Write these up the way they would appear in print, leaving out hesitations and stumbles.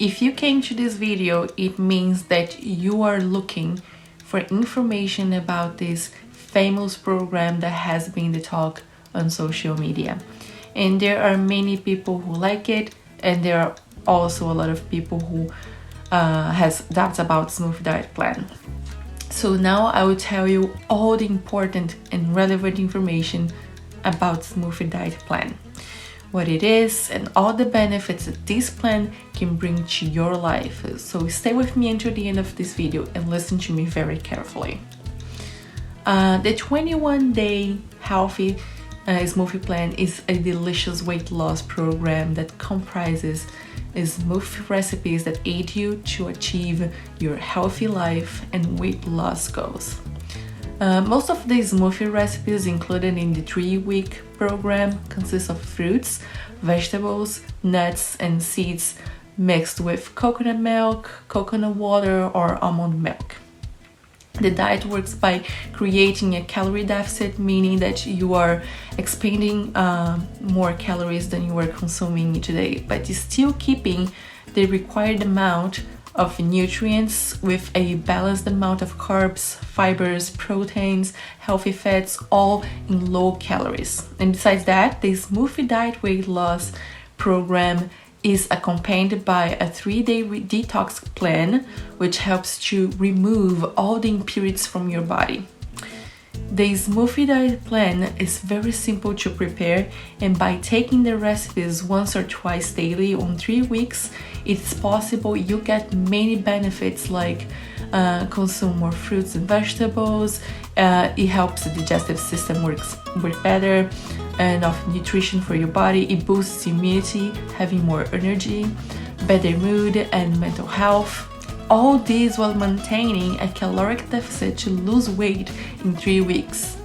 If you came to this video, it means that you are looking for information about this famous program that has been the talk on social media. And there are many people who like it, and there are also a lot of people who has doubts about Smoothie Diet plan. So now I will tell you all the important and relevant information about Smoothie Diet plan, what it is, and all the benefits that this plan can bring to your life. So stay with me until the end of this video and listen to me very carefully. The 21-day healthy smoothie plan is a delicious weight loss program that comprises smoothie recipes that aid you to achieve your healthy life and weight loss goals. Most of the smoothie recipes included in the 3-week program consist of fruits, vegetables, nuts, and seeds mixed with coconut milk, coconut water, or almond milk. The diet works by creating a calorie deficit, meaning that you are expending more calories than you are consuming today, but still keeping the required amount of nutrients with a balanced amount of carbs, fibers, proteins, healthy fats, all in low calories. And besides that, the Smoothie Diet weight loss program is accompanied by a 3-day detox plan, which helps to remove all the impurities from your body. The Smoothie Diet plan is very simple to prepare, and by taking the recipes once or twice daily on 3 weeks, it's possible you get many benefits like consume more fruits and vegetables, it helps the digestive system work better, enough nutrition for your body, it boosts immunity, having more energy, better mood and mental health. All this while maintaining a caloric deficit to lose weight in 3 weeks.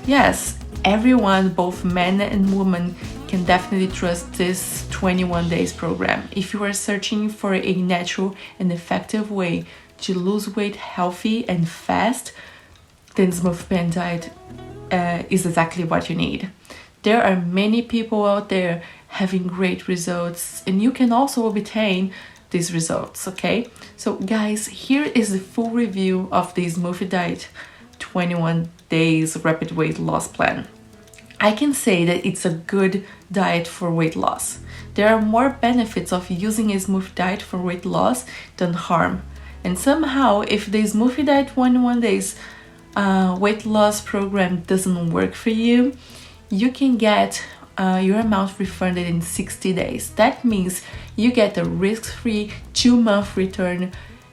Yes, everyone, both men and women, can definitely trust this 21 days program. If you are searching for a natural and effective way to lose weight healthy and fast, then Smoothie Diet is exactly what you need. There are many people out there having great results, and you can also obtain these results, okay? So guys, here is the full review of the Smoothie Diet 21 days rapid weight loss plan. I can say that it's a good diet for weight loss. There are more benefits of using a Smoothie Diet for weight loss than harm. And somehow, if the Smoothie Diet 21 days weight loss program doesn't work for you, you can get your amount refunded in 60 days. That means you get a risk-free 2-month return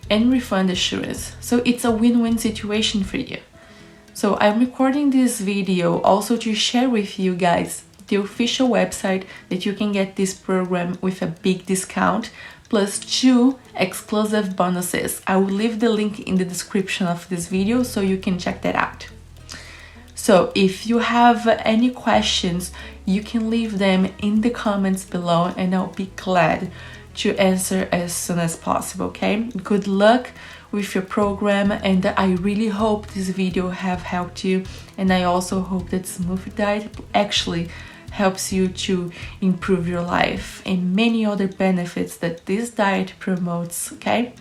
and refund assurance. So it's a win-win situation for you. So I'm recording this video also to share with you guys the official website that you can get this program with a big discount plus 2 exclusive bonuses. I will leave the link in the description of this video so you can check that out. So if you have any questions, you can leave them in the comments below and I'll be glad to answer as soon as possible, okay? Good luck with your program, and I really hope this video have helped you, and I also hope that Smoothie Diet actually helps you to improve your life and many other benefits that this diet promotes, okay?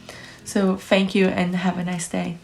So thank you and have a nice day.